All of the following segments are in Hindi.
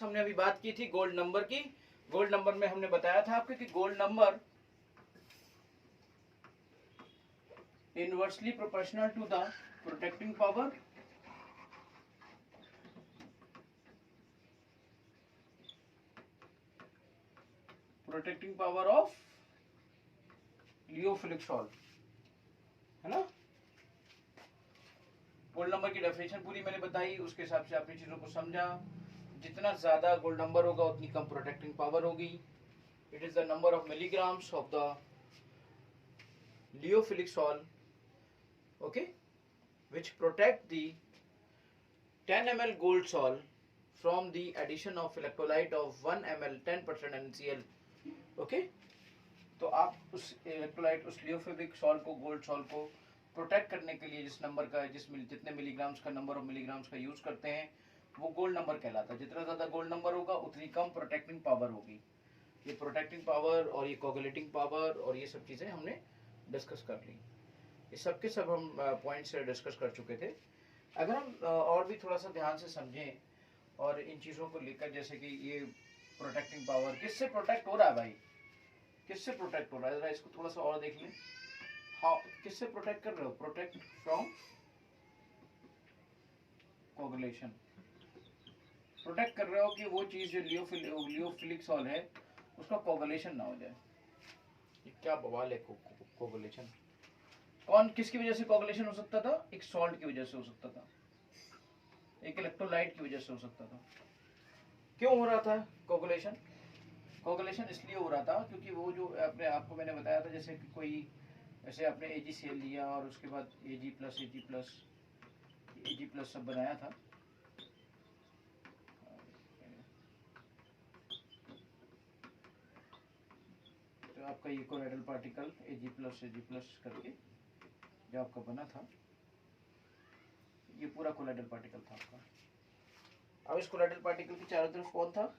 हमने अभी बात की थी गोल्ड नंबर की। गोल्ड नंबर में हमने बताया था आपको कि gold number inversely proportional to the protecting power of lyophilic salt, है ना। गोल्ड नंबर की डेफिनेशन पूरी मैंने बताई, उसके हिसाब से आपने चीजों को समझा। जितना ज्यादा गोल्ड नंबर होगा उतनी कम प्रोटेक्टिंग पावर होगी। It is the number of milligrams of the lyophilic salt, okay, which protect the 10 ml gold salt from the addition of electrolyte of 1 ml 10% NaCl, okay। तो आप उस इलेक्ट्रोलाइट, उस लियोफिलिक सॉल्ट को, गोल्ड सॉल्ट को प्रोटेक्ट करने के लिए जिस नंबर का, जितने मिलीग्राम्स का, नंबर ऑफ मिलीग्राम्स का यूज करते हैं वो गोल्ड नंबर कहलाता है। जितना ज्यादा गोल्ड नंबर होगा उतनी कम प्रोटेक्टिंग पावर होगी। ये प्रोटेक्टिंग पावर और ये कोगुलेटिंग पावर और ये सब चीजें हमने डिस्कस कर ली। ये सब के सब हम पॉइंट्स डिस्कस कर चुके थे। अगर हम और भी थोड़ा सा ध्यान से समझें और इन चीज़ों को लेकर, जैसे कि ये प्रोटेक्टिंग पावर किससे प्रोटेक्ट हो रहा है भाई, किससे प्रोटेक्ट हो रहा है, जरा इसको थोड़ा सा और देख लें। हाँ, किससे प्रोटेक्ट कर रहे हो? Protect from coagulation. प्रोटेक्ट कर रहे हो कि वो चीज़ जो लियोफिलिक सॉल्ट है उसका कोगुलेशन ना हो जाए। ये क्या बवाल है कोगुलेशन। कौन, किसकी वजह से कोगुलेशन हो सकता था? एक सॉल्ट की वजह से हो सकता था, एक इलेक्ट्रोलाइट की वजह से हो सकता था। क्यों हो रहा था कोगुलेशन? कोगुलेशन इसलिए हो रहा था क्योंकि वो जो आपको मैंने बताया था, जैसे कि कोई, जैसे आपने AgCl लिया और उसके बाद Ag+ सब बनाया था। तो आपका ये कोलाइडल पार्टिकल Ag+ करके जो आपका बना था, ये पूरा कोलाइडल पार्टिकल था आपका। अब इस कोलाइडल पार्टिकल के चारों तरफ कौन था?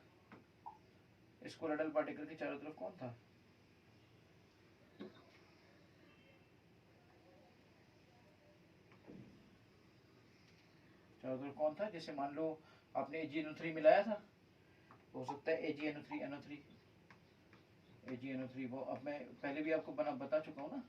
इस कोलाइडल पार्टिकल के चारों तरफ कौन था? चारों तरफ कौन था? जैसे मान लो आपने AgNO3 मिलाया था, हो सकता है AgNO3 वो, अब मैं पहले भी आपको बता चुका हूँ ना।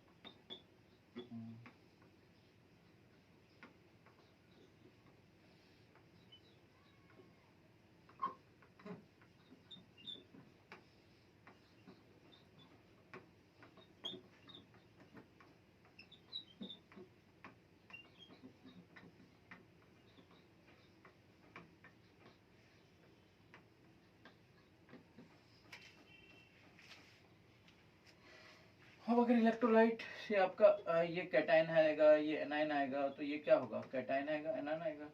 अब अगर इलेक्ट्रोलाइट से आपका ये कैटायन आएगा, ये एनायन आएगा, तो ये क्या होगा? कैटायन आएगा, एनायन आएगा,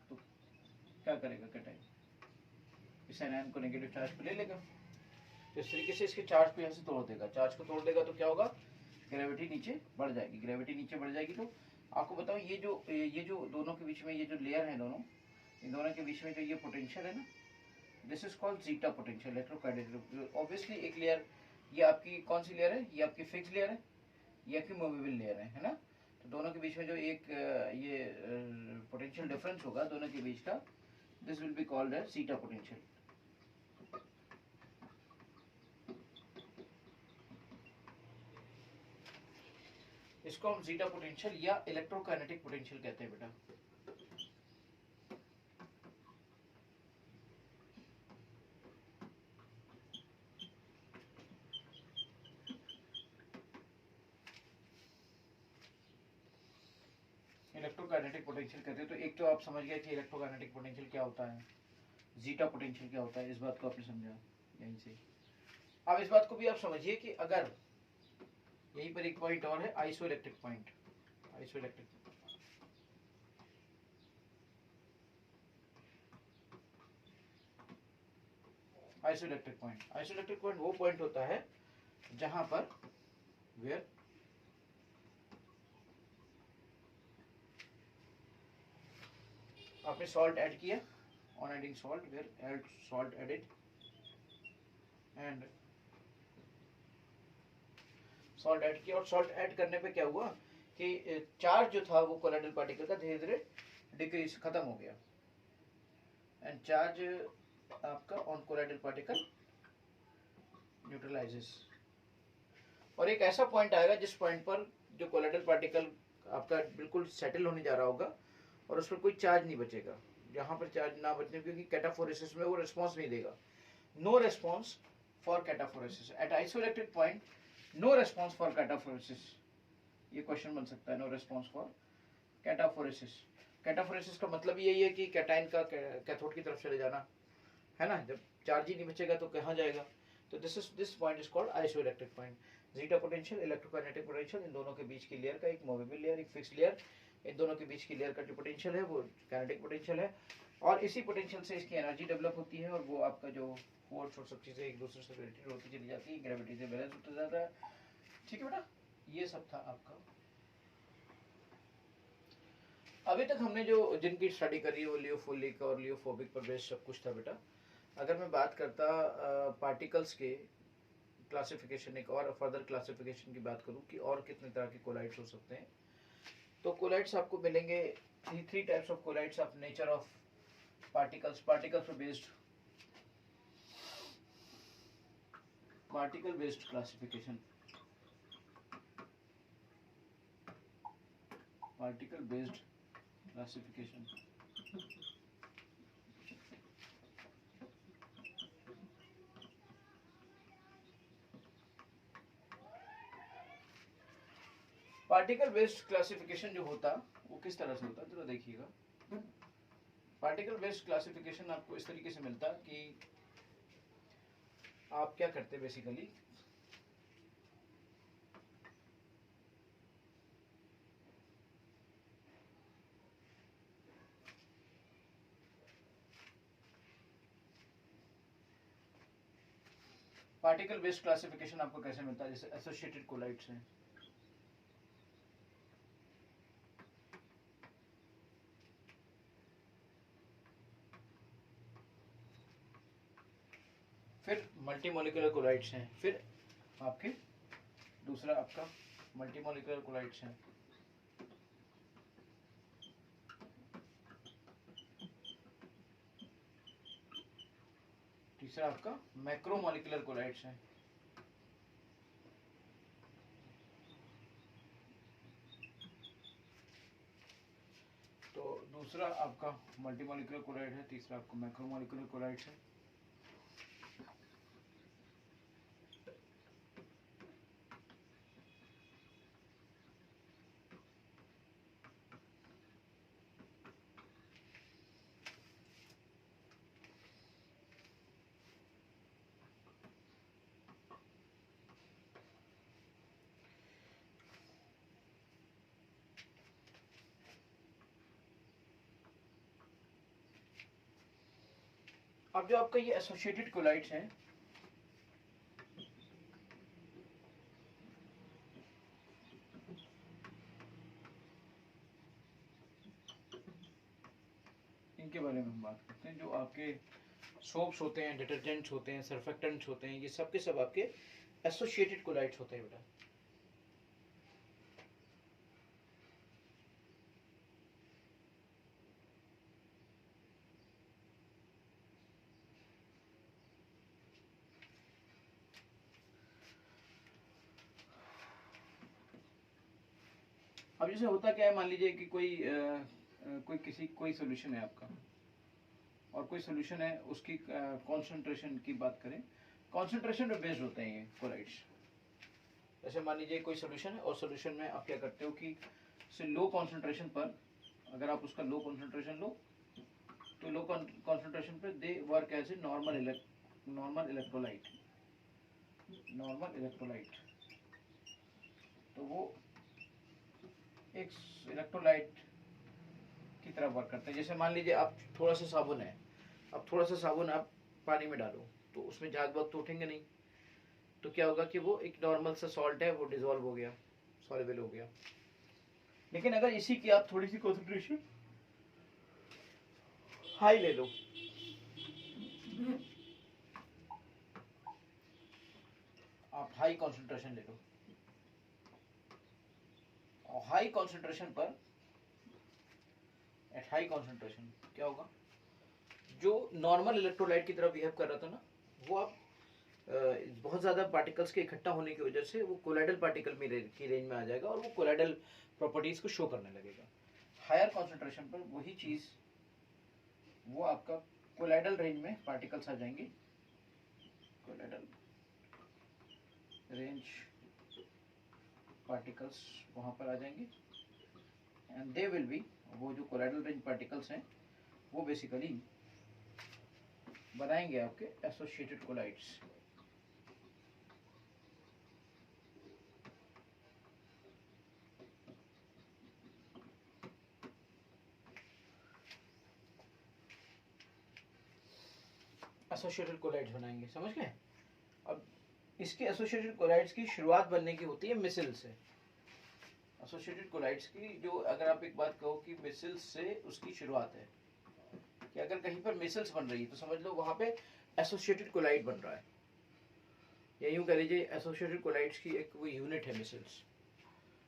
तो क्या करेगा कैटायन? इस एनायन को नेगेटिव चार्ज पे ले लेगा, तो इस तरीके से इसके चार्ज को यहाँ से तोड़ देगा। चार्ज को तोड़ देगा तो क्या होगा? ग्रेविटी नीचे बढ़ जाएगी। ग्रेविटी नीचे बढ़ जाएगी तो आपको बताओ, ये जो दोनों के बीच में ये जो लेयर है, इन दोनों के बीच में जो ये पोटेंशियल है ना, this is called zeta potential, electrokinetic. Obviously एक लेयर, ये आपकी कौन सी लेयर है? ये आपकी फिक्स लेयर है, ये आपकी मूवेबल लेयर है ना। तो दोनों के बीच में जो एक ये पोटेंशियल डिफरेंस होगा दोनों के बीच का, this will be called as zeta potential. इसको हम जीटा पोटेंशियल या इलेक्ट्रोकाइनेटिक पोटेंशियल कहते हैं बेटा। इलेक्ट्रोकाइनेटिक पोटेंशियल कहते हैं। तो एक तो आप समझ गए कि इलेक्ट्रोकाइनेटिक पोटेंशियल क्या होता है, जीटा पोटेंशियल क्या होता है, इस बात को आपने समझा यहीं से। अब इस बात को भी आप समझिए कि अगर यहीं पर एक पॉइंट और है, आइसोइलेक्ट्रिक पॉइंट। आइसोइलेक्ट्रिक पॉइंट वो पॉइंट होता है जहां पर वेयर आपने सॉल्ट ऐड किया, on adding salt, where salt added and salt add किया, और सॉल्ट ऐड करने पे क्या हुआ कि चार्ज जो था वो कोलाइडल पार्टिकल का धीरे धीरे डिक्रीज, खत्म हो गया, एंड चार्ज आपका ऑन कोलाइडल पार्टिकल न्यूट्रलाइजेस, और एक ऐसा पॉइंट आएगा जिस पॉइंट पर जो कोलाइडल पार्टिकल आपका बिल्कुल सेटल होने जा रहा होगा और उस पर कोई चार्ज नहीं बचेगा। जहां पर चार्ज ना बचने, क्योंकि कैटाफोरेसिस में वो रिस्पॉन्स नहीं देगा, no response for cataphoresis at isoelectric point, no response for cataphoresis. ये क्वेश्चन बन सकता है, no response for cataphoresis. Cataphoresis का मतलब यही है कि कैटाइन का कैथोड की तरफ चले जाना, है ना। जब चार्ज ही नहीं बचेगा तो कहाँ जाएगा। तो this point is called isoelectric point. Zeta potential, electrokinetic potential, इन दोनों के बीच की लेयर का, एक मूवेबल लेयर, एक फिक्स लेयर, इन दोनों के बीच की लेयर का जो पोटेंशियल है वो काइनेटिक पोटेंशियल है, और इसी पोटेंशियल से इसकी एनर्जी डेवलप होती है, और वो आपका जो फोर्स और सब चीजें एक दूसरे से रिलेटेड होती चली जाती है, ग्रेविटी से बैलेंस होता जाता है। ठीक है बेटा, ये सब था आपका। अभी तक हमने जो जिनकी स्टडी करी है वो लियोफिलिक और लियोफोबिक पर बेस्ड सब कुछ था बेटा। अगर मैं बात करता पार्टिकल्स के क्लासिफिकेशन, एक और फर्दर क्लासिफिकेशन की बात करूं कि और कितने तरह के कोलाइड्स हो सकते हैं, तो कोलाइड्स आपको मिलेंगे three types of colloids of nature of particles, particles based, particle based classification, particle based classification. Particle based classification जो होता वो किस तरह से होता है, जरा देखिएगा। पार्टिकल बेस्ड क्लासिफिकेशन आपको इस तरीके से मिलता कि आप क्या करते बेसिकली, पार्टिकल बेस्ड क्लासिफिकेशन आपको कैसे मिलता है, जैसे एसोसिएटेड कोलाइड्स हैं, फिर मल्टीमोलिकुलर कोलाइड्स हैं, फिर आपके दूसरा आपका मल्टीमोलिकुलर कोलाइड्स हैं, तीसरा आपका मैक्रोमोलिकुलर कोलाइड्स हैं, तो दूसरा आपका मल्टीमोलिकुलर कोलाइड है, तीसरा आपका मैक्रोमोलिकुलर कोलाइड्स है। अब जो आपका ये एसोसिएटेड कोलाइड्स हैं, इनके बारे में हम बात करते हैं। जो आपके सोप्स होते हैं, डिटर्जेंट्स होते हैं, सर्फेक्टेंट्स होते हैं, ये सब के सब आपके एसोसिएटेड कोलाइड्स होते हैं बेटा। अब जैसे होता क्या है, मान लीजिए कि कोई सोल्यूशन है आपका, और कोई सोल्यूशन है, उसकी कॉन्सेंट्रेशन की बात करें, कॉन्सेंट्रेशन पे बेस्ड होते हैं ये कोलाइड्स। जैसे मान लीजिए कोई सोल्यूशन है, और सोल्यूशन में आप क्या करते हो कि लो कॉन्सेंट्रेशन पर, अगर आप उसका लो कॉन्सेंट्रेशन लो, तो लो कॉन्सेंट्रेशन पे they work as a normal electrolyte, normal electrolyte, तो वो एक इलेक्ट्रोलाइट की तरह वर्क करते हैं। जैसे मान लीजिए आप थोड़ा सा साबुन है, अब थोड़ा सा साबुन आप पानी में डालो तो उसमें झाग वक्त तो उठेंगे नहीं, तो क्या होगा कि वो एक नॉर्मल सा सॉल्ट है, वो डिजोल्व हो गया, सॉल्युबल हो गया। लेकिन अगर इसी की आप थोड़ी सी कॉन्सेंट्रेशन हाई ले लो, आप हाई कॉन्सेंट्रेशन ले लो, और हाई कॉन्सेंट्रेशन पर, एट हाई कॉन्सेंट्रेशन क्या होगा, जो नॉर्मल इलेक्ट्रोलाइट की तरह बिहेव कर रहा था ना, वो आप बहुत ज़्यादा पार्टिकल्स के इकट्ठा होने की वजह से वो कोलाइडल पार्टिकल में की रेंज में आ जाएगा और वो कोलाइडल प्रॉपर्टीज को शो करने लगेगा। हायर कॉन्सेंट्रेशन पर वही चीज़ वो आपका कोलाइडल रेंज में पार्टिकल्स आ जाएंगे, कोलाइडल रेंज पार्टिकल्स वहाँ पर आ जाएंगे एंड दे विल बी, वो जो कोलाइडल रेंज पार्टिकल्स हैं वो बेसिकली बनाएंगे आपके एसोसिएटेड कोलाइड्स। एसोसिएटेड कोलाइड्स बनाएंगे, समझ गए। अब इसके एसोसिएटेड कोलाइड्स की शुरुआत बनने की होती है मिसल से। एसोसिएटेड कोलाइड्स की जो, अगर आप एक बात कहो कि मिसल्स से उसकी शुरुआत है, कि अगर कहीं पर मिसल्स बन रही है तो समझ लो वहां पे एसोसिएटेड कोलाइड बन रहा है, या यूं कह लीजिए एसोसिएटेड कोलाइड्स की एक वो यूनिट है मिसल्स।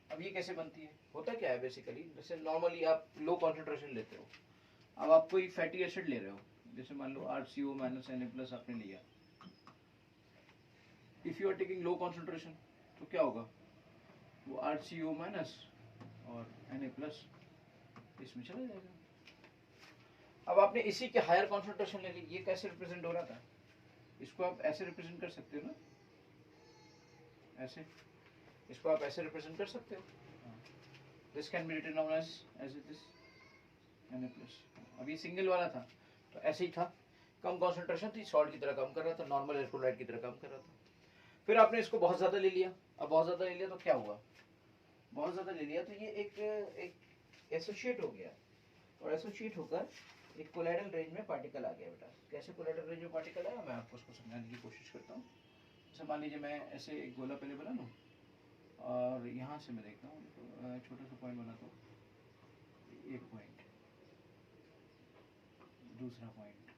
अब ये कैसे बनती है, होता क्या है बेसिकली, जैसे नॉर्मली आप लो कॉन्सेंट्रेशन लेते हो, अब आप कोई फैटी एसिड ले रहे हो, जैसे मान लो RCO माइनस Na+ आपने लिया, if you are taking low concentration तो क्या होगा, वो RCO माइनस और Na+ इसमें चला जाएगा। अब आपने इसी के हायर कॉन्सेंट्रेशन ले ली, ये कैसे रिप्रेजेंट हो रहा था, इसको आप ऐसे रिप्रेजेंट कर सकते हो ना, ऐसे, इसको आप ऐसे रिप्रेजेंट कर सकते हो, this can be written down as this Na+। अब ये सिंगल वाला था तो ऐसे ही था, कम कॉन्सेंट्रेशन थी, सॉल्ट की तरह काम कर रहा था, नॉर्मल इलेक्ट्रोलाइट की तरह काम कर रहा था। फिर आपने इसको बहुत ज़्यादा ले लिया, अब बहुत ज़्यादा ले लिया तो क्या हुआ, बहुत ज़्यादा ले लिया तो ये एक एसोसिएट हो गया, और एसोसिएट होकर एक कोलाइडल रेंज में पार्टिकल आ गया। बेटा कैसे कोलाइडल रेंज में पार्टिकल आया, मैं आपको उसको समझाने की कोशिश करता हूँ। जैसे मान लीजिए मैं ऐसे एक गोला पहले बना लूँ और यहाँ से मैं देखता हूँ, तो छोटा सा पॉइंट बनाता हूँ, एक पॉइंट, दूसरा पॉइंट,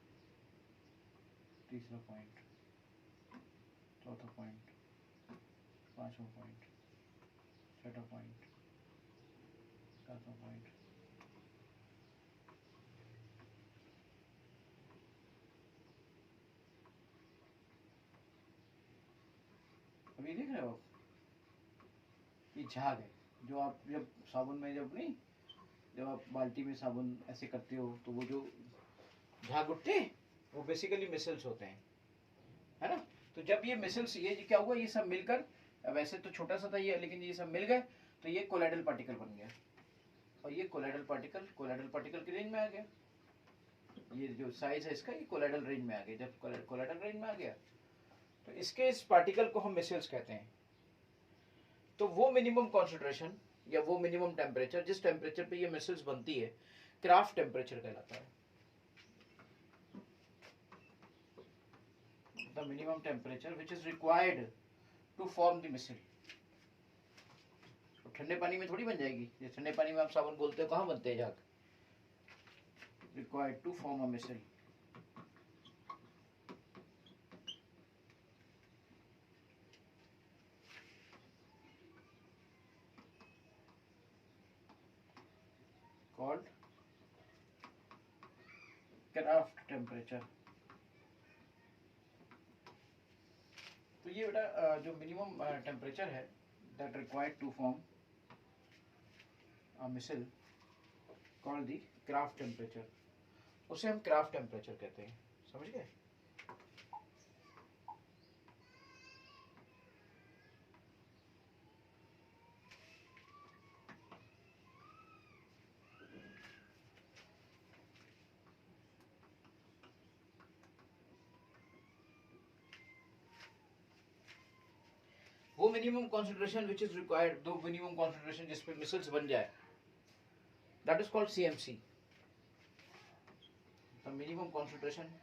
तीसरा पॉइंट, चौथा पॉइंट, पांचवा पॉइंट, छठा पॉइंट, सातवां पॉइंट, अभी देख रहे हो ये झाग है, जो आप जब साबुन में जब आप बाल्टी में साबुन ऐसे करते हो तो वो जो झाग उठते हैं वो बेसिकली मिसल्स होते हैं, है ना। तो जब ये मिसल्स, ये क्या हुआ, ये सब मिलकर, वैसे तो छोटा सा था ये, लेकिन ये सब मिल गए तो ये कोलाइडल पार्टिकल बन गया, और ये कोलाइडल पार्टिकल की रेंज में आ गया। ये जो साइज है इसका, ये कोलाइडल रेंज में आ गया। जब कोलाइडल रेंज में आ गया तो इसके इस पार्टिकल को हम मिसल्स कहते हैं। तो वो मिनिमम कॉन्सेंट्रेशन या वो मिनिमम टेम्परेचर जिस टेम्परेचर पे ये मिसल्स बनती है, क्राफ्ट टेम्परेचर कहलाता है। The minimum temperature which is required to form the missile। तो ठंडे पानी में थोड़ी बन जाएगी, ये ठंडे पानी में आप साबुन बोलते हो, कहाँ बनते हैं झाग, required to form a missile। called craft temperature। तो ये बेटा जो मिनिमम टेम्परेचर है that required to form a missile called the craft temperature, उसे हम क्राफ्ट टेम्परेचर कहते हैं, समझ गए। वो minimum concentration which is required, दो मिनिमम कॉन्सेंट्रेशन जिस पे मिसल्स बन जाए, that is called CMC। The minimum concentration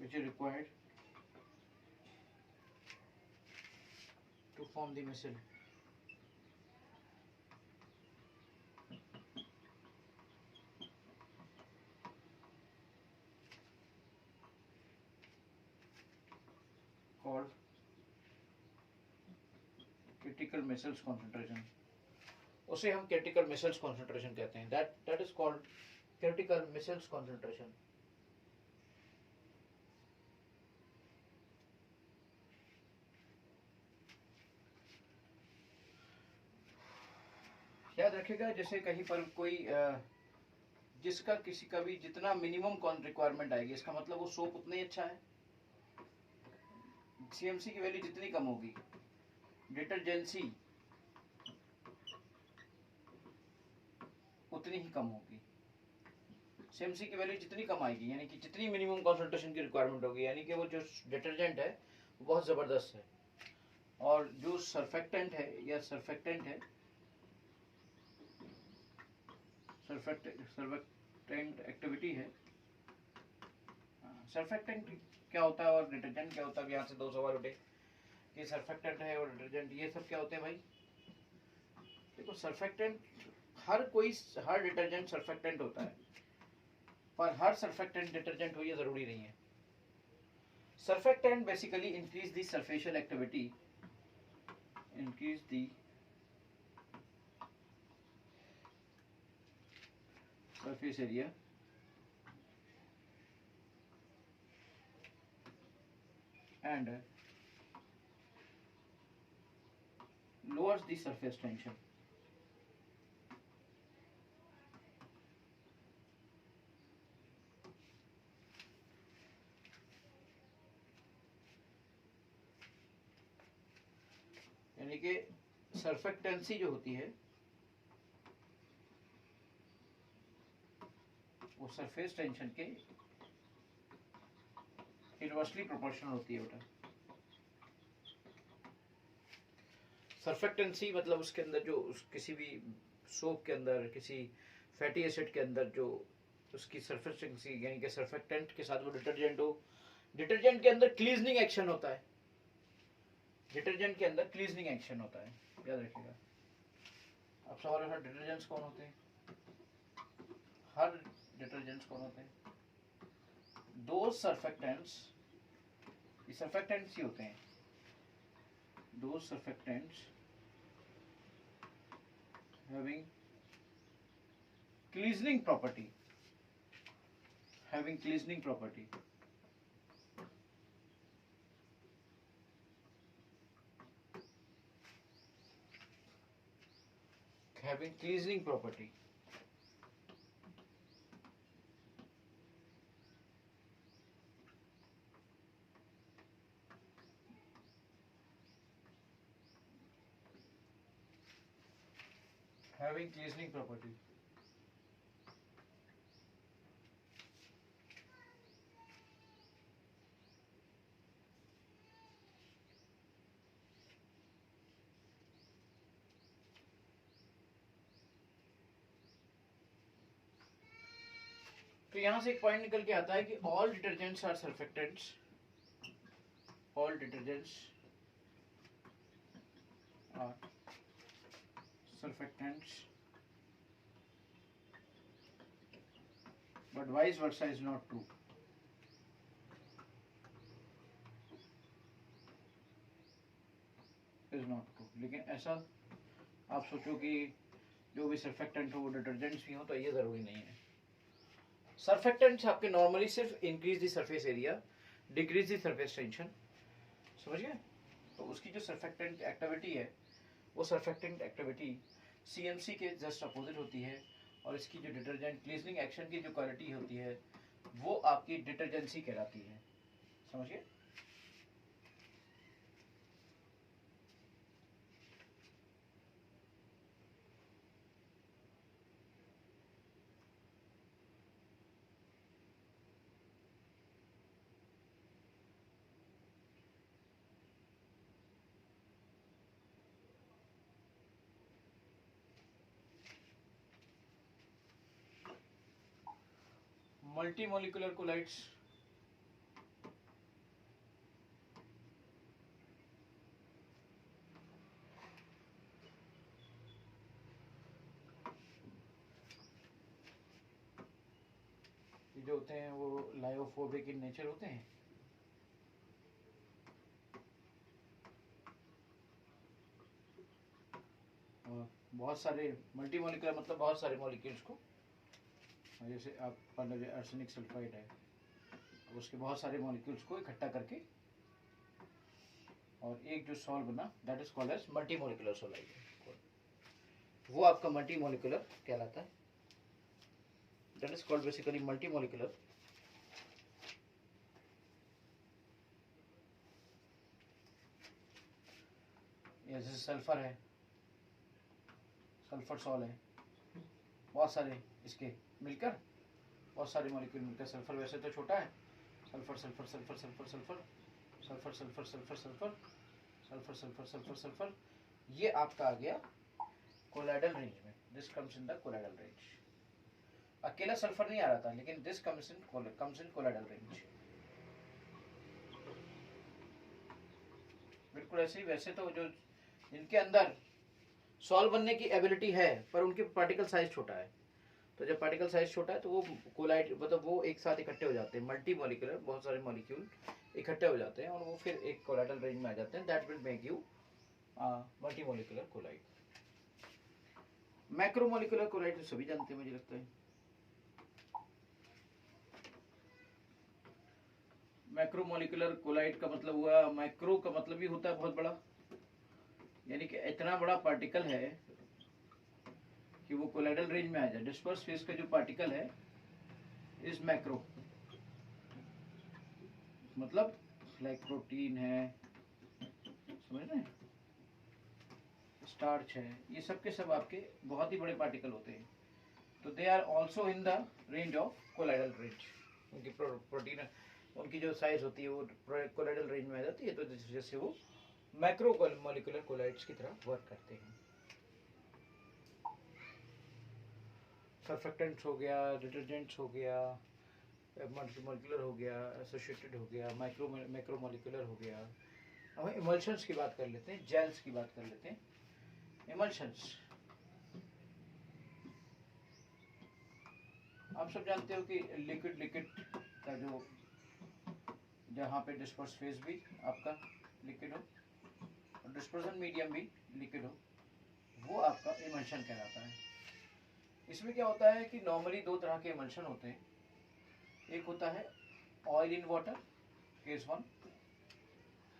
which is required to form the missile called critical missiles concentration। उसे हम क्रिटिकल मिसल्स कॉन्सेंट्रेशन कहते हैं. That is called critical micelles concentration. याद रखिएगा, जैसे कहीं पर कोई जिसका किसी का भी जितना मिनिमम रिक्वायरमेंट आएगी, इसका मतलब वो सोप उतना ही अच्छा है. सीएमसी की वैल्यू जितनी कम होगी, डिटर्जेंसी उतनी ही कम होगी. सीएमसी की वैल्यू जितनी कम आएगी, यानी कि जितनी मिनिमम कॉन्सेंट्रेशन की रिक्वायरमेंट होगी, यानी कि वो जो डिटर्जेंट है वो बहुत ज़बरदस्त है. और जो सर्फेक्टेंट है या सर्फेक्टेंट एक्टिविटी है. सर्फेक्टेंट क्या होता है और डिटर्जेंट क्या होता है? यहाँ से दो सवाल उठे कि सर्फेक्टेंट है और डिटर्जेंट, ये सब क्या होते हैं भाई? देखो, सर्फेक्टेंट हर डिटर्जेंट सर्फेक्टेंट होता है, पर हर सर्फेक्टेंट डिटर्जेंट हो ये जरूरी नहीं है. Surfactant basically increase the surfacial activity, increase the surface area and lowers the surface tension. यानी कि सर्फेक्टेंसी जो होती है वो सरफेस टेंशन के इनवर्सली प्रोपोर्शनल होती है बेटा. सर्फेक्टेंसी मतलब उसके अंदर जो किसी भी सोप के अंदर, किसी फैटी एसिड के अंदर जो उसकी सर्फेक्टेंसी, यानी कि सर्फेक्टेंट के साथ वो डिटर्जेंट हो. डिटर्जेंट के अंदर क्लीजनिंग एक्शन होता है. डिटर्जेंट के अंदर क्लीजनिंग एक्शन होता है, याद रखिएगा. अब सवाल है, डिटर्जेंट्स कौन होते हैं? हर डिटर्जेंट्स कौन होते हैं? दो सर्फेक्टेंट्स, ये सर्फेक्टेंट्स ही होते हैं. दो surfactants having cleansing property, having cleansing property. Having cleansing property. Having cleansing property. तो यहां से एक पॉइंट निकल के आता है कि all detergents are surfactants. All detergents are surfactants, but vice versa is not true. Is not true. लेकिन ऐसा आप सोचो कि जो भी सर्फेक्टेंट हो वो डिटर्जेंट्स भी हो, तो ये जरूरी नहीं है. सर्फेक्टेंट्स आपके नॉर्मली सिर्फ increase the surface area, decrease the surface tension. समझ गए? तो उसकी जो सर्फेक्टेंट एक्टिविटी है, वो सर्फेक्टेंट एक्टिविटी सीएमसी के जस्ट अपोजिट होती है. और इसकी जो डिटर्जेंट क्लीजनिंग एक्शन की जो क्वालिटी होती है वो आपकी डिटर्जेंसी कहलाती है. समझिए? Multi molecular colloids. ये जो होते हैं वो लायोफोबिक इन नेचर होते हैं. और बहुत सारे मल्टी मॉलिक्यूलर मतलब बहुत सारे मॉलिक्यूल्स को, जैसे आप आर्सेनिक सल्फाइड है, उसके बहुत सारे मॉलिक्यूल्स को इकट्ठा करके और एक जो सॉल्ट बना, that is called as multi molecular solid. वो आपका मल्टी मॉलिक्यूलर कहलाता है, that is called basically multi molecular. जैसे सल्फर है, सल्फर सॉल है, बहुत सारे इसके मिलकर, बहुत सारे मॉलिक्यूल मिलकर सल्फर, वैसे तो छोटा है, sulphur sulphur sulphur sulphur sulphur sulphur sulphur sulphur sulphur sulphur sulphur sulphur sulphur, ये आपका आ गया कोलाइडल रेंज में। This comes in the colloidal range. अकेला सल्फर नहीं आ रहा था, लेकिन this comes in colloidal range. बिल्कुल ऐसे ही, वैसे तो जो इनके अंदर सॉल्व बनने की एबिलिटी है, पर उनके पार्टिकल साइज छोटा है, तो जब पार्टिकल साइज छोटा है तो वो कोलाइड मतलब वो एक साथ इकट्ठे हो जाते हैं, मल्टी मॉलिक्यूलर, बहुत सारे मॉलिक्यूल इकट्ठे हो जाते हैं और वो फिर एक कोलाइडल रेंज में आ जाते हैं। That will make you multi molecular colloid. Macro molecular colloid तो सभी जानते हैं मुझे लगता है। मैक्रो मॉलिक्यूलर कोलाइड का मतलब हुआ, मैक्रो का मतलब भी होता है बहुत बड़ा, यानी कि इतना बड़ा पार्टिकल है कि वो कोलाइडल रेंज में आ जाए। डिस्पर्स फेज का जो पार्टिकल है इज मैक्रो, मतलब लाइक प्रोटीन है, समझ रहे हैं, स्टार्च है, ये सब के सब आपके बहुत ही बड़े पार्टिकल होते हैं, तो they are also in the range of colloidal range. उनकी प्रोटीन, उनकी जो साइज होती है वो कोलाइडल रेंज में आ जाती है, तो जैसे वो मैक्रो मॉलिक्यूलर कोलाइड्स की तरह वर्क करते हैं। सर्फेक्टेंट्स हो गया, डिटर्जेंट्स हो गया, मॉलिक्यूलर हो गया, एसोसिएटेड हो गया, मैक्रो मॉलिक्यूलर हो गया। अब इमल्शंस की बात कर लेते हैं, जेल्स की बात कर लेते हैं। इमल्शंस आप सब जानते हो कि लिक्विड लिक्विड का जो, जहाँ पे डिस्पर्स फेज भी आपका लिक्विड हो और डिस्पर्सन मीडियम भी लिक्विड हो, वो आपका इमल्शन कहलाता है। इसमें क्या होता है कि नॉर्मली दो तरह के इमल्शन होते हैं। एक होता है ऑयल इन वाटर, केस 1,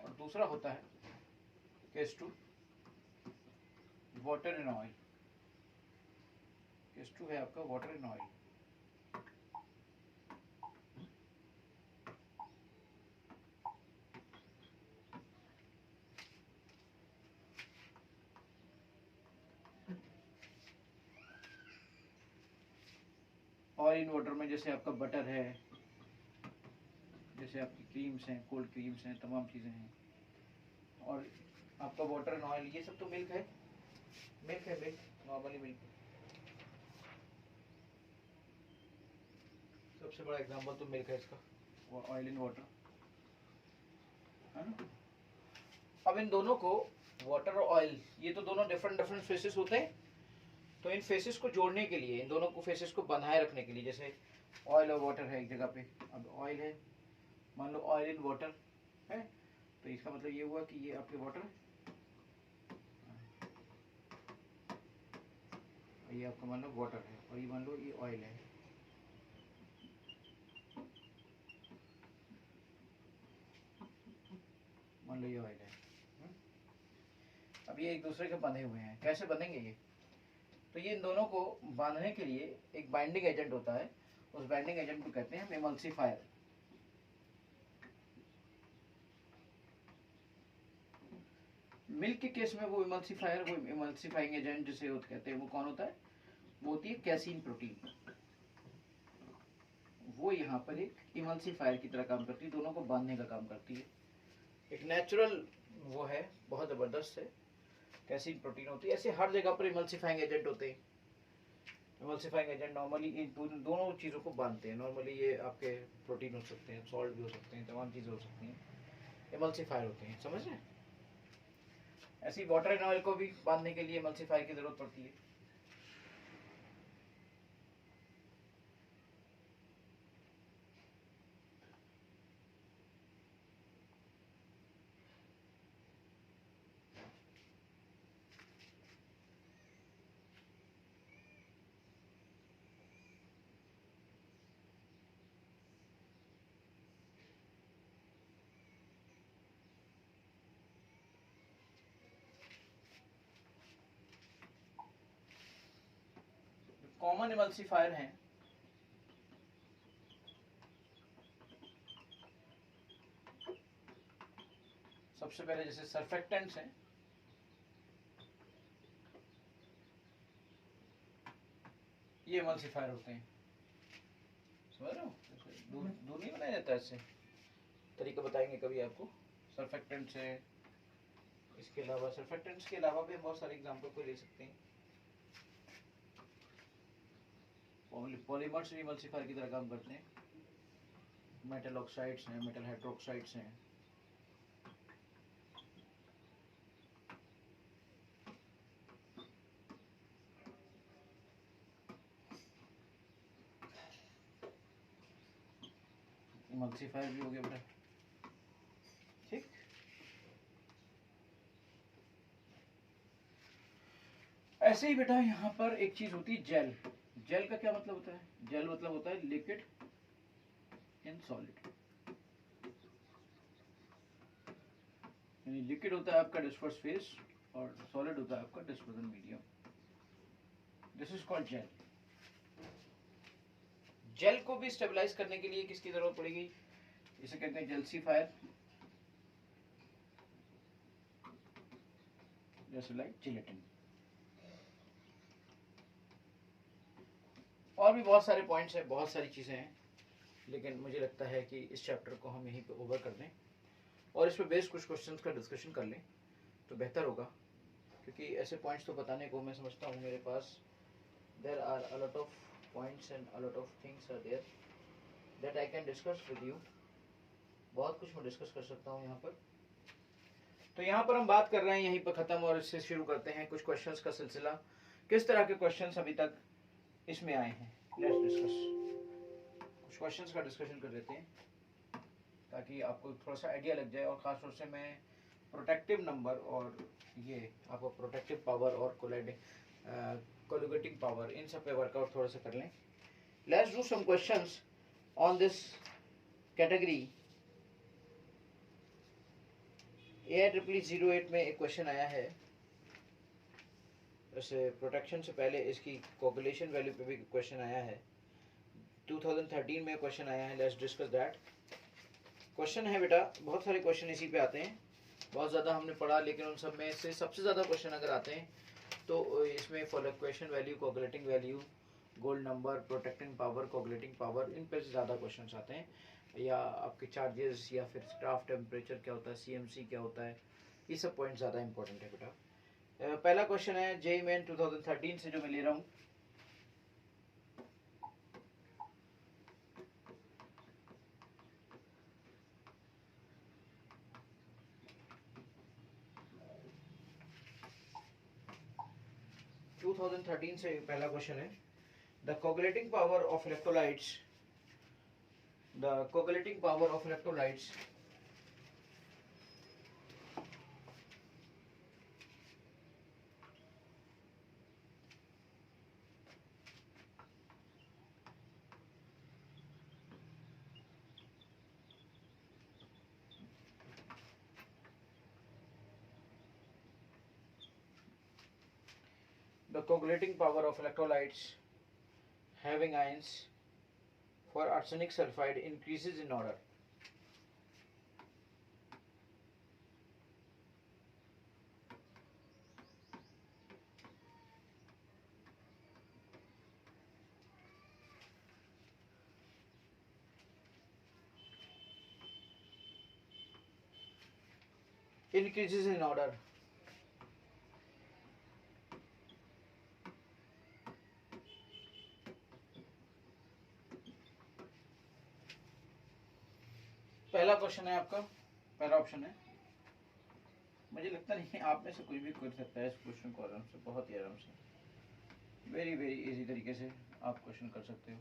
और दूसरा होता है case 2, water in oil. Case 2 है आपका water in oil. Oil in water में जैसे आपका बटर है, जैसे आपकी क्रीम्स हैं, कोल्ड क्रीम्स हैं, तमाम चीज़ें हैं, और आपका वाटर एंड ऑयल, ये सब तो मिल्क है, मिल्क है, मिल्क नॉर्मली मिल्क। सबसे बड़ा एग्जांपल तो मिल्क है इसका, वो ऑयल इन वाटर है ना। अब इन दोनों को, वाटर और ऑयल, ये तो दोनों डिफरेंट डिफरेंट फेसेस होते हैं, तो इन फेसेस को जोड़ने के लिए, इन दोनों को फेसेस को बनाए रखने के लिए, जैसे ऑयल और वाटर है एक जगह पे, अब ऑयल है, मान लो ऑयल इन वाटर है, तो इसका मतलब ये हुआ कि ये आपके वाटर है, ये आपका मान लो वाटर है, और ये मान लो ये ऑयल है, मान लो ये ऑयल है। अब ये एक दूसरे के बंधे हुए हैं, कैसे बंधेंगे ये? तो ये इन दोनों को बांधने के लिए एक बाइंडिंग एजेंट होता है, उस बाइंडिंग एजेंट को कहते हैं एमल्सिफायर। मिल्क के केस में वो इमल्सिफायर, वो इमल्सिफाइंग एजेंट जिसे कहते हैं, वो कौन होता है? वो होती है कैसीन प्रोटीन। वो यहाँ पर एक इमल्सिफायर की तरह काम करती है, दोनों को बांधने का काम करती है। एक नेचुरल वो है, बहुत ज़बरदस्त है, कैसीन प्रोटीन होती है। ऐसे हर जगह पर इमल्सिफाइंग एजेंट होते हैं। इमल्सिफाइंग एजेंट नॉर्मली इन दोनों चीज़ों को बांधते हैं। नॉर्मली ये आपके प्रोटीन हो सकते हैं, सॉल्ट भी हो सकते हैं, तमाम चीज़ें हो सकती हैं, इमल्सिफायर होते हैं, समझ रहे हैं? ऐसे ही वाटर एंड ऑयल को भी बांधने के लिए इमल्सिफायर की ज़रूरत पड़ती है। कॉमन इमल्सिफायर हैं सबसे पहले जैसे सर्फेक्टेंट्स हैं, ये इमल्सिफायर होते हैं, समझ रहे हो? दूर नहीं बनाया जाता, इससे तरीका बताएंगे कभी आपको। सर्फेक्टेंट्स है, इसके अलावा सर्फेक्टेंट्स के अलावा भी हम बहुत सारे एग्जाम्पल को ले सकते हैं। पॉलीमर्स भी इमल्सिफायर की तरह काम करते हैं, मेटल ऑक्साइड्स हैं, मेटल हाइड्रोक्साइड्स हैं। इमल्सिफायर भी हो गया बेटा, ठीक। ऐसे ही बेटा यहाँ पर एक चीज होती है जेल। जेल का क्या मतलब होता है? जेल मतलब होता है लिक्विड इन सॉलिड, यानी लिक्विड होता है आपका डिस्पर्स फेस और सॉलिड होता है आपका dispersion medium. This is called gel. Gel को भी स्टेबलाइज करने के लिए किसकी जरूरत पड़ेगी? इसे कहते हैं जेल्सिफायर, जैसे लाइक जिलेटिन। और भी बहुत सारे पॉइंट्स हैं, बहुत सारी चीजें हैं, लेकिन मुझे लगता है कि इस चैप्टर को हम यहीं पे ओवर कर दें और इस पे बेस्ड कुछ क्वेश्चंस का डिस्कशन कर लें तो बेहतर होगा, क्योंकि ऐसे पॉइंट्स तो बताने को मैं समझता हूँ मेरे पास there are a lot of points and a lot of things are there that I can discuss with you. बहुत कुछ मैं डिस्कस कर सकता हूँ यहाँ पर। तो यहाँ पर हम बात कर रहे हैं यहीं पर खत्म, और इससे शुरू करते हैं कुछ क्वेश्चंस का सिलसिला। किस तरह के क्वेश्चंस अभी तक इसमें आए हैं, लेट्स डिस्कस। कुछ क्वेश्चंस का डिस्कशन कर लेते हैं ताकि आपको थोड़ा सा आइडिया लग जाए, और खास तौर से मैं प्रोटेक्टिव नंबर और ये आपको प्रोटेक्टिव पावर और कोलिगेटिंग पावर, इन सब पे वर्कआउट थोड़ा सा कर लें। Let's do some questions on this category. AIEEE 08 में एक क्वेश्चन आया है, वैसे प्रोटेक्शन से पहले इसकी कोगुलेशन वैल्यू पे भी क्वेश्चन आया है। 2013 में क्वेश्चन आया है, लेट्स डिस्कस दैट। क्वेश्चन है बेटा, बहुत सारे क्वेश्चन इसी पे आते हैं, बहुत ज़्यादा हमने पढ़ा, लेकिन उन सब में से सबसे ज़्यादा क्वेश्चन अगर आते हैं तो इसमें fluctuation value, coagulating value, gold number, protecting power, coagulating power, इन पर ज़्यादा क्वेश्चन आते हैं, या आपके चार्जेस, या फिर स्टाफ टेम्परेचर क्या होता है, CMC क्या होता है, ये सब पॉइंट ज़्यादा इंपॉर्टेंट है बेटा। पहला क्वेश्चन है JEE मेन 2013 से जो मैं ले रहा हूँ। से पहला क्वेश्चन है, the coagulating power of electrolytes, the coagulating power of electrolytes the coagulating power of electrolytes having ions for arsenic sulfide increases in order. Increases in order. पहला क्वेश्चन है आपका, पहला ऑप्शन है। मुझे लगता नहीं है आप में से कोई भी कर सकता है इस क्वेश्चन को आराम से, बहुत ही आराम से, वेरी वेरी इजी तरीके से आप क्वेश्चन कर सकते हो।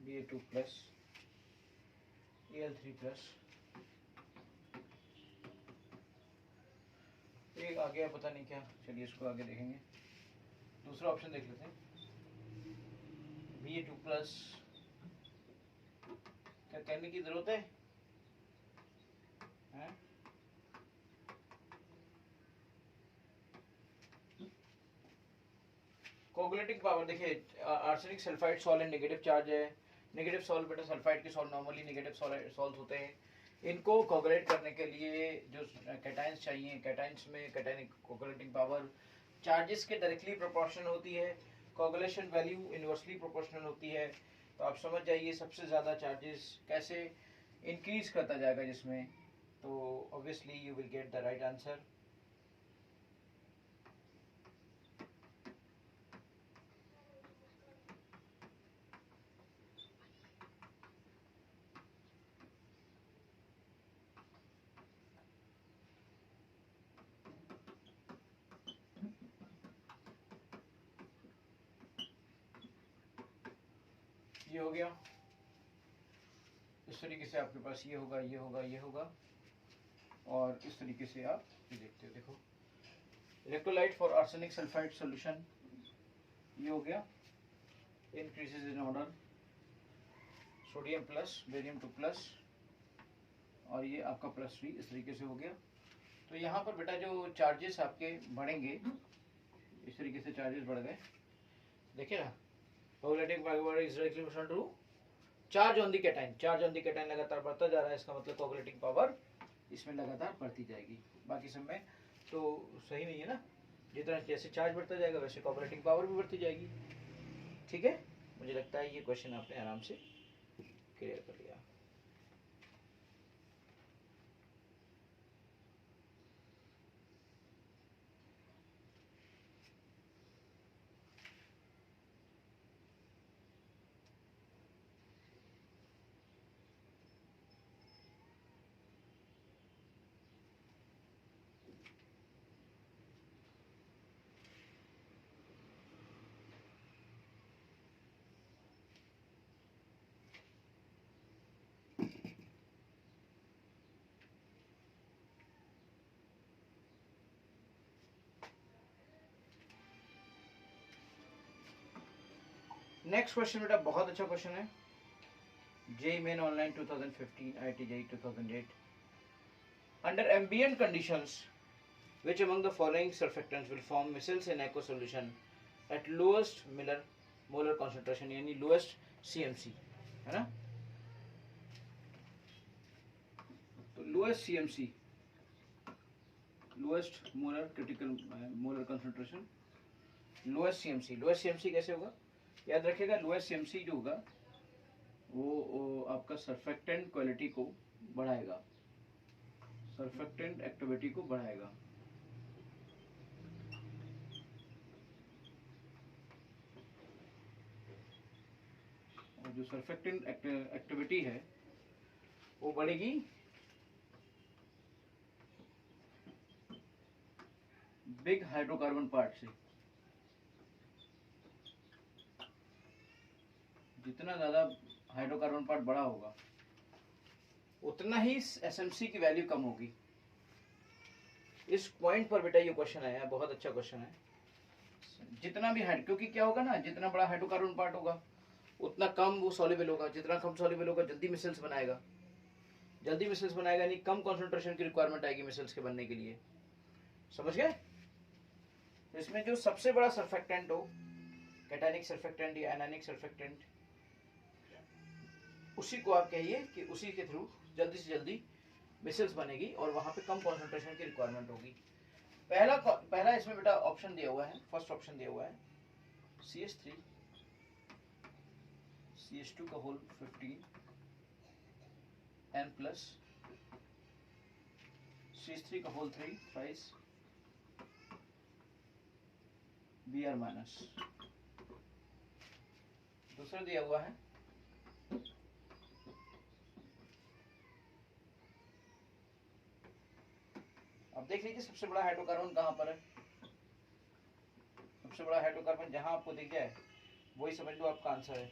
Ba2 प्लस Al3 प्लस, एक आ गया पता नहीं क्या, चलिए इसको आगे देखेंगे। दूसरा ऑप्शन देख लेते हैं, Ba2 प्लस क्या कहने की जरूरत है? कोगुलेटिंग पावर देखिए, arsenic sulphide salt negative charge है। नेगेटिव सॉल्ट बेटा सल्फाइड के सॉल्ट नॉर्मली नेगेटिव सॉल्ट होते हैं। इनको कोगुलेट करने के लिए जो कैटाइंस चाहिए, कैटाइंस में कैटाइनिक कोगुलेटिंग पावर चार्जेस के डायरेक्टली प्रोपोर्शनल होती है, कोगुलेशन वैल्यू इनवर्सली प्रोपोर्शनल होती है। तो आप समझ जाइए सबसे ज़्यादा चार्जेस कैसे इंक्रीज करता जाएगा जिसमें, तो obviously you will get the right answer. ये हो गया। इस तरीके से आपके पास ये होगा, ये होगा, ये होगा, और इस तरीके से आप ये देखते हो। देखो electrolyte for arsenic sulphide solution, ये हो गया। Increases in order, sodium plus, barium 2 plus, और ये आपका +3, इस तरीके से हो गया। तो यहाँ पर बेटा जो चार्जेस आपके बढ़ेंगे, इस तरीके से चार्जेस बढ़ गए, देखिए ना। Coagulating power is directly proportional to charge on the cation. Charge on the cation लगातार बढ़ता जा रहा है, इसका मतलब कोगुलेटिंग पावर इसमें लगातार बढ़ती जाएगी। बाकी सब में तो सही नहीं है ना, जितना जैसे चार्ज बढ़ता जाएगा वैसे कोगुलेटिंग पावर भी बढ़ती जाएगी। ठीक है, मुझे लगता है ये क्वेश्चन आपने आराम से क्लियर कर लिया। नेक्स्ट क्वेश्चन बेटा बहुत अच्छा क्वेश्चन है, JEE main online 2015, IIT JEE 2008। Under ambient conditions which among the following surfactants will form micelles in aqueous solution at lowest molar concentration, यानी lowest CMC, है ना। तो lowest CMC, lowest molar critical molar concentration, lowest CMC कैसे होगा, याद रखिएगा। लोएस्ट CMC जो होगा वो आपका सर्फेक्टेंट क्वालिटी को बढ़ाएगा, सर्फेक्टेंट एक्टिविटी को बढ़ाएगा। और जो सर्फेक्टेंट एक्टिविटी है वो बढ़ेगी बिग हाइड्रोकार्बन पार्ट से। जितना ज़्यादा हाइड्रोकार्बन पार्ट बड़ा होगा उतना ही SMC की वैल्यू कम होगी। इस पॉइंट पर बेटा ये क्वेश्चन आया, बहुत अच्छा क्वेश्चन है। जितना भी क्योंकि क्या होगा ना, जितना बड़ा हाइड्रोकार्बन पार्ट होगा उतना कम वो सॉल्युबल होगा, जितना कम सॉल्युबल होगा जल्दी मिसल्स बनाएगा, जल्दी मिसल्स बनाएगा यानी कम कॉन्सेंट्रेशन की रिक्वायरमेंट आएगी मिसल्स के बनने के लिए, समझ गए। इसमें जो सबसे बड़ा सर्फेक्टेंट हो, कैटायनिक सर्फेक्टेंट या एनायनिक सर्फेक्टेंट, उसी को आप कहिए कि उसी के थ्रू जल्दी से जल्दी मिसल्स बनेगी और वहां पे कम कॉन्सेंट्रेशन की रिक्वायरमेंट होगी। पहला इसमें बेटा ऑप्शन दिया हुआ है, फर्स्ट ऑप्शन दिया हुआ है CH3 CH2 का होल 15 N प्लस, CH3 का होल 3 5 Br माइनस। दूसरा दिया हुआ है अब देख लीजिए सबसे बड़ा हाइड्रोकार्बन कहां पर है। सबसे बड़ा हाइड्रोकार्बन जहां आपको दिख जाए वही समझ लो आपका आंसर है।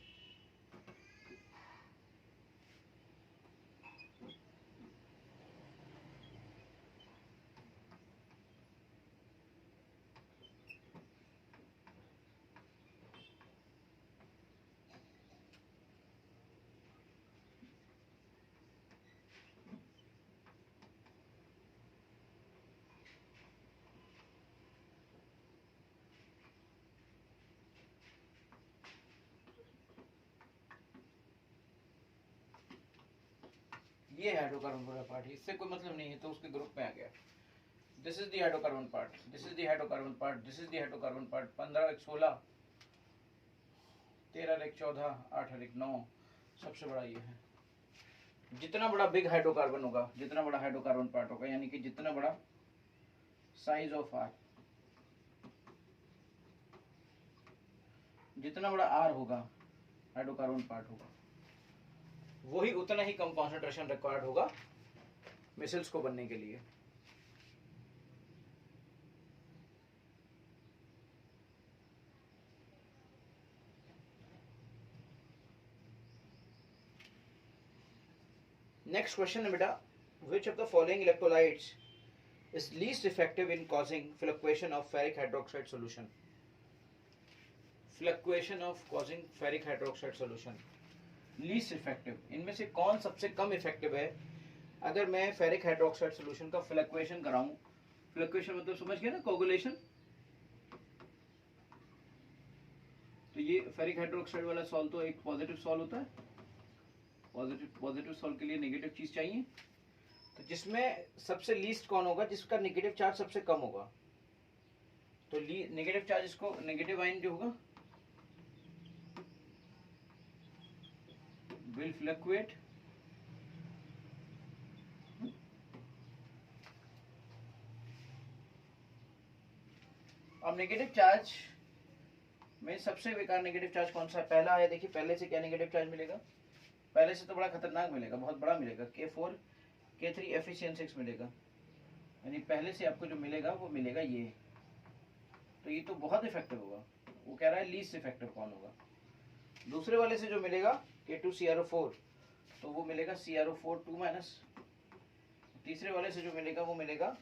ये हाइड्रोकार्बन पूरा पार्ट, इससे कोई मतलब नहीं है तो उसके ग्रुप में आ गया। This is the hydrocarbon part, this is the hydrocarbon part, this is the hydrocarbon part. 15 और 16, 13 और 14, 8 और 9, सबसे बड़ा ये है। जितना बड़ा बिग हाइड्रोकार्बन होगा, जितना बड़ा हाइड्रोकार्बन पार्ट होगा, यानी कि जितना बड़ा साइज ऑफ आर, जितना बड़ा आर होगा हाइड्रोकार्बन पार्ट होगा, वही उतना ही कम कॉन्सेंट्रेशन रिक्वायर्ड होगा मिसल्स को बनने के लिए। नेक्स्ट क्वेश्चन है बेटा, which of the following electrolytes is least effective in causing fluctuation of ferric hydroxide solution. Fluctuation of causing ferric hydroxide solution, least effective, इनमें से कौन सबसे कम इफेक्टिव है अगर मैं फेरिक हाइड्रोक्साइड सॉल्यूशन का फ्लक्चुएशन कराऊं। फ्लक्चुएशन मतलब समझ गए ना, कोगुलेशन। तो ये फेरिक हाइड्रोक्साइड वाला सॉल्ट तो एक पॉजिटिव सॉल्ट होता है, पॉजिटिव सॉल्ट के लिए नेगेटिव चीज चाहिए। तो जिसमें सबसे लीस्ट कौन होगा, जिसका नेगेटिव चार्ज सबसे कम होगा। तो नेगेटिव चार्ज, इसको नेगेटिव आयन जो होगा will fluctuate अब नेगेटिव चार्ज में सबसे बेकार नेगेटिव चार्ज कौन सा है? पहला है, देखिए पहले से क्या नेगेटिव चार्ज मिलेगा, पहले से तो बड़ा खतरनाक मिलेगा, बहुत बड़ा मिलेगा, K4 K3 Fe6 मिलेगा, यानी पहले से आपको जो मिलेगा वो मिलेगा ये। तो ये तो बहुत इफेक्टिव होगा। वो कह रहा है लीस्ट इफेक्टिव कौन होगा। दूसरे वाले से जो मिलेगा K2CrO4, तो वो मिलेगा CrO4 2-। तीसरे वाले से जो मिलेगा वो मिलेगा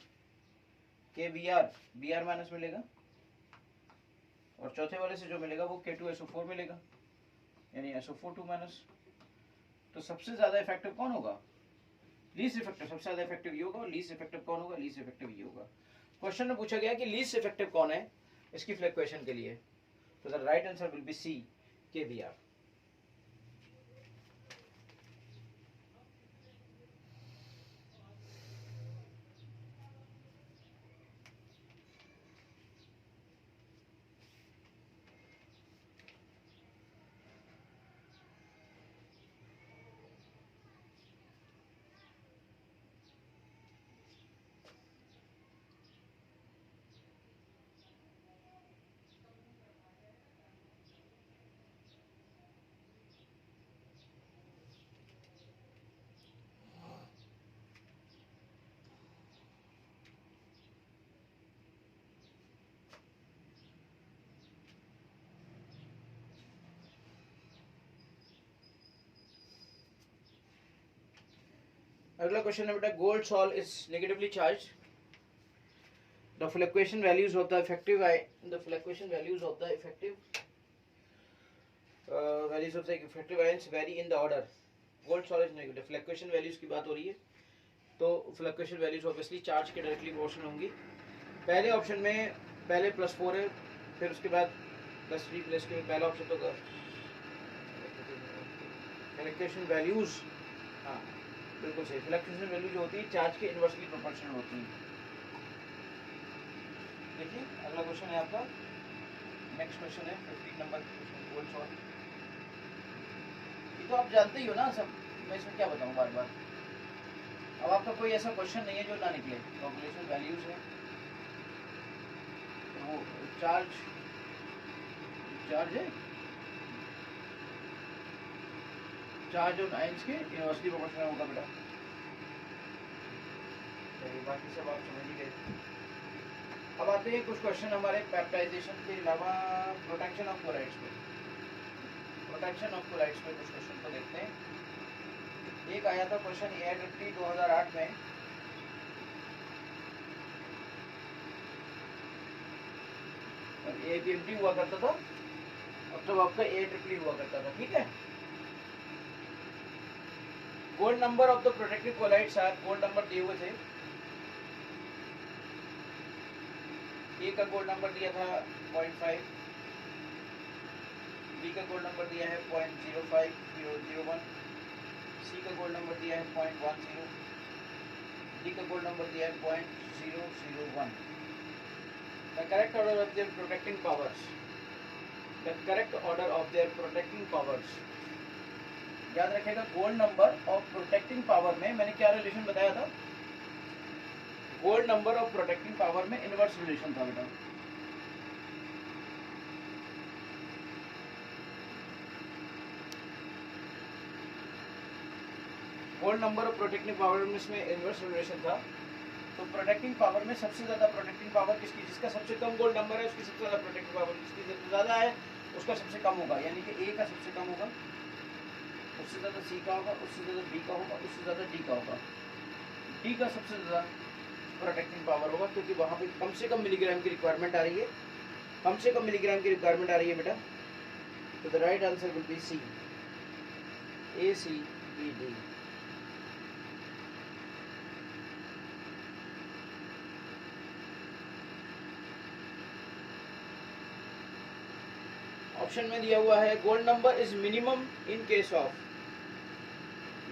KBr Br- मिलेगा, और चौथे वाले से जो मिलेगा वो K2SO4 मिलेगा, यानी SO4 2-। तो सबसे ज्यादा इफेक्टिव कौन होगा? Least effective. सबसे ज्यादा इफेक्टिव ये होगा, और लीस्ट इफेक्टिव कौन होगा? लीस्ट इफेक्टिव ये होगा। क्वेश्चन में पूछा गया कि लीस्ट इफेक्टिव कौन है इसकी फ्लक्चुएशन के लिए, तो the right answer will be C, KBr। अगला क्वेश्चन है बेटा, gold salt is negatively charge, the fluctuation values of the effective values of the effective ions vary in the order. Gold salt is negative, fluctuation values की बात हो रही है, तो फ्लक्चुएशन वैल्यूज ऑब्वियसली चार्ज के डायरेक्टली प्रोपोर्शनल होंगी। पहले ऑप्शन में पहले +4 है, फिर उसके बाद +3 +2, पहला ऑप्शन तो फ्लक्चुएशन वैल्यूज, हाँ बिल्कुल सही, फ्लक्चुएशन वैल्यू जो होती है चार्ज के इनवर्सली प्रोपोर्शनल होती है। देखिए अगला क्वेश्चन है आपका, नेक्स्ट क्वेश्चन है 15 नंबर क्वेश्चन, गोल्ड सॉल्ट। ये तो आप जानते ही हो ना सब, मैं इसमें क्या बताऊं बार बार। अब आपका कोई ऐसा क्वेश्चन नहीं है जो ना निकले। पॉपुलेशन वैल्यूज है, तो वो चार्ज है, चार्ज और आयंस के इनवर्सली प्रोपोर्शनल होगा बेटा। बाकी सब आप समझ ही गए। अब आते हैं कुछ क्वेश्चन हमारे पेप्टाइजेशन के अलावा प्रोटेक्शन ऑफ क्लोराइड्स पे। प्रोटेक्शन ऑफ क्लोराइड्स पे कुछ क्वेश्चन को देखते हैं। एक आया था क्वेश्चन AIEEE 2008 में, APMT हुआ करता था, अब तो आपका AIEEE हुआ करता था, ठीक है। Gold number of the protective chlorides are, gold number दिए हुए थे। ए का गोल्ड नंबर दिया था 0.5, बी का गोल्ड नंबर दिया है 0.05001, सी का गोल्ड नंबर दिया है 0.10, डी का गोल्ड नंबर दिया है 0.001. The correct order of their protecting powers. The correct order of their protecting powers. याद रखेगा gold number of protecting power में मैंने क्या रिलेशन बताया था? Gold number of protecting power में इनवर्स रिलेशन था बेटा. Gold number of protecting power में इसमें इनवर्स रिलेशन था. तो प्रोटेक्टिंग पावर में सबसे ज्यादा प्रोटेक्टिंग पावर किसकी? जिसका सबसे कम गोल्ड नंबर है उसकी सबसे ज्यादा प्रोटेक्टिंग पावर, जिसकी सबसे ज्यादा है उसका सबसे कम होगा. यानी कि ए का सबसे कम होगा, उससे ज्यादा सी का होगा, उससे ज्यादा बी का होगा, उससे ज्यादा डी का होगा. डी का सबसे ज्यादा प्रोटेक्टिंग पावर होगा क्योंकि वहां पे कम से कम मिलीग्राम की रिक्वायरमेंट आ रही है, कम से कम मिलीग्राम की रिक्वायरमेंट आ रही है बेटा. तो the right answer will be C, A C B D. Option में दिया हुआ है gold number is minimum in case of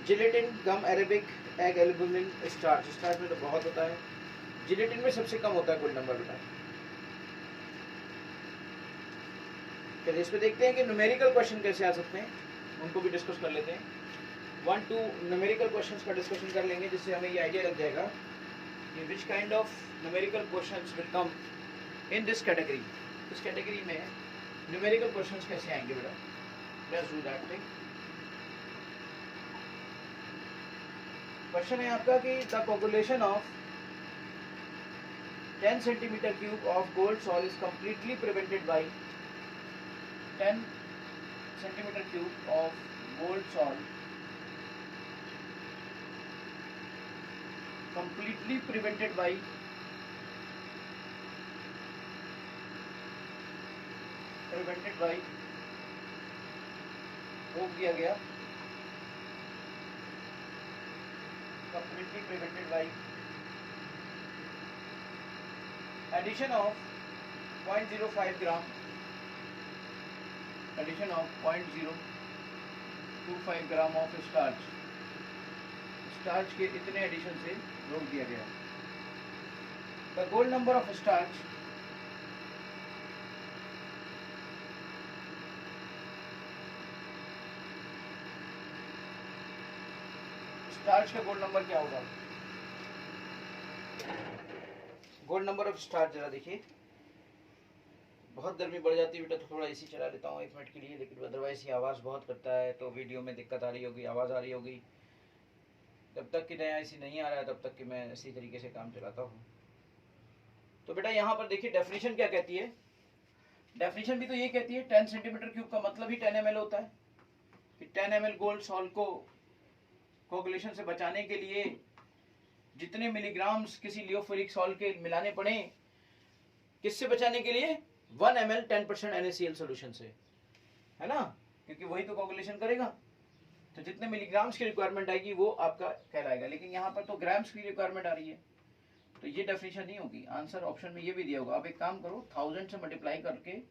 gelatin, gum arabic, egg albumin, starch. Starch में तो बहुत होता है, जिलेटिन में सबसे कम होता है गोल्ड नंबर बेटा. चलिए इस पे देखते हैं कि न्यूमेरिकल क्वेश्चन कैसे आ सकते हैं, उनको भी डिस्कस कर लेते हैं. 1-2 न्यूमेरिकल क्वेश्चंस का डिस्कशन कर लेंगे जिससे हमें ये आइडिया लग जाएगा कि which kind of numerical questions will come in this category. इस कैटेगरी में न्यूमेरिकल क्वेश्चंस कैसे आएंगे बेटा. Let's do that thing. Question है आपका कि the coagulation of 10 centimetre cube of gold sol is completely prevented by 10 centimetre cube of gold sol completely prevented by रोक दिया गया, completely prevented by addition of 0.05 gram, addition of 0.025 gram of starch. Starch के इतने एडिशन से रोक दिया गया. The gold number of starch का गोल्ड नंबर क्या होगा? गोल्ड नंबर ऑफ स्टार्च जरा देखिए. बहुत गर्मी बढ़ जाती है बेटा तो थोड़ा एसी चला लेता हूँ 1 मिनट के लिए, लेकिन अदरवाइज ये आवाज़ बहुत करता है तो वीडियो में दिक्कत आ रही होगी, आवाज़ आ रही होगी. जब तक कि नया एसी नहीं आ रहा है तब तक कि मैं इसी तरीके से काम चलाता हूँ. तो बेटा यहाँ पर देखिए डेफिनेशन क्या कहती है. डेफिनेशन भी तो ये कहती है 10 सेंटीमीटर क्यूब का मतलब ही 10 ml होता है कि 10 ml गोल्ड सॉल्ट को कोगुलेशन से बचाने के लिए जितने मिलीग्राम्स किसी लियोफिलिक सॉल्ट के मिलाने पड़े, किससे बचाने के लिए? 1 ml 10% NaCl सोल्यूशन से, है ना, क्योंकि वही तो कोगुलेशन करेगा. तो जितने मिलीग्राम्स की रिक्वायरमेंट आएगी वो आपका कहलाएगा. लेकिन यहाँ पर तो ग्राम्स की रिक्वायरमेंट आ रही है तो ये डेफिनेशन नहीं होगी. आंसर ऑप्शन में ये भी दिया होगा. आप एक काम करो 1000 से मल्टीप्लाई करके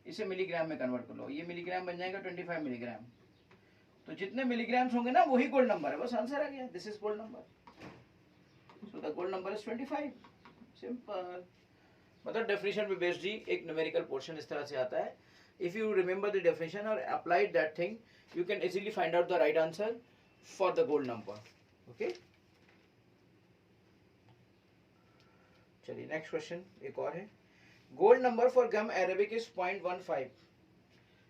इसे मिलीग्राम में कन्वर्ट कर लो. ये मिलीग्राम बन जाएगा 25 मिलीग्राम. तो जितने मिलीग्राम्स होंगे ना वही गोल्ड नंबर है. बस आंसर आ गया. This is gold number. So the gold number is 25. Simple. मतलब डेफिनेशन पे बेस्ड ही एक न्यूमेरिकल पोर्शन इस तरह से आता है. If you remember the definition or applied that thing, you can easily find out the right answer for the gold number. Okay. चलिए नेक्स्ट क्वेश्चन एक और है. Gold number for gum arabic is 0.15.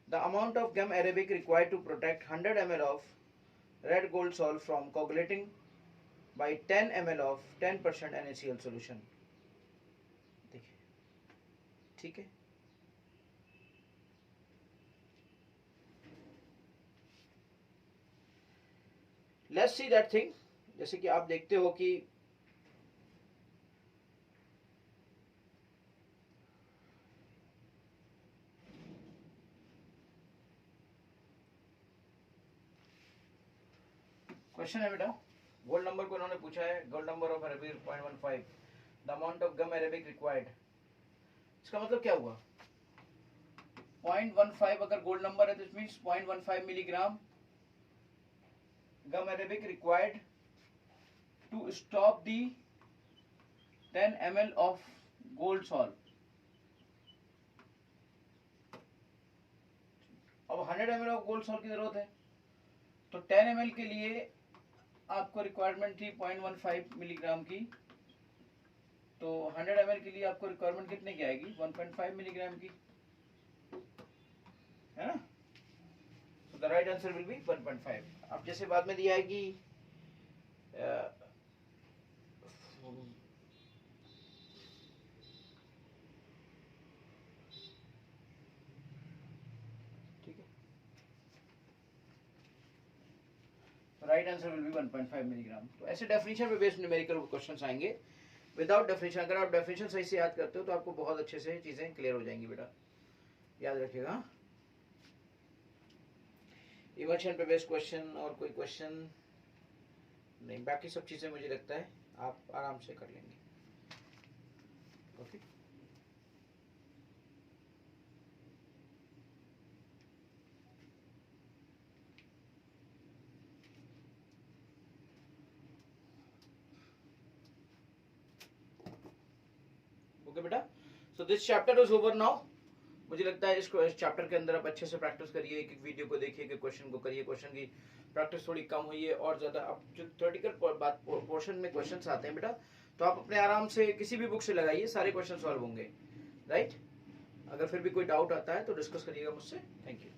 The amount of gum arabic required to protect 100 ml of red gold salt from coagulating by 10 ml of 10% NaCl solution. देखिए ठीक है. Let's see that thing. जैसे कि आप देखते हो कि क्वेश्चन है बेटा, गोल्ड नंबर को उन्होंने पूछा है. Gold number of arabic 0.15. The amount of gum arabic required. इसका मतलब क्या हुआ? 0.15 अगर गोल्ड नंबर है तो it means 0.15 milligram gum arabic required to stop the 10 ml of gold salt. अब 100 ml ऑफ गोल्ड सॉल्ट की जरूरत है, तो 10 ml के लिए आपको रिक्वायरमेंट थी 0.15 मिलीग्राम की, तो 100 ml के लिए आपको रिक्वायरमेंट कितने की आएगी? 1.5 मिलीग्राम की, है ना? So the right answer will B 1.5. अब जैसे बाद में दिया है कि right answer will B 1.5 milligram. तो ऐसे डेफिनेशन पे बेस्ड न्यूमेरिकल क्वेश्चंस आएंगे. विदाउट डेफिनेशन, अगर आप डेफिनेशन सही से याद करते हो तो आपको बहुत अच्छे से चीजें क्लियर हो जाएंगी बेटा, याद रखिएगा. इमोशन पे बेस्ड क्वेश्चन और कोई क्वेश्चन नहीं, बाकी सब चीजें मुझे लगता है आप आराम से कर लेंगे. ओके ओके बेटा. So this chapter is over now. मुझे लगता है इस चैप्टर के अंदर आप अच्छे से प्रैक्टिस करिए, एक एक वीडियो को देखिए, कि क्वेश्चन को करिए. क्वेश्चन की प्रैक्टिस थोड़ी कम हुई है और ज्यादा अब जो थ्योरेटिकल बात पोर्शन में क्वेश्चंस आते हैं बेटा, तो आप अपने आराम से किसी भी बुक से लगाइए, सारे क्वेश्चन सॉल्व होंगे. राइट? अगर फिर भी कोई डाउट आता है तो डिस्कस करिएगा मुझसे. Thank you.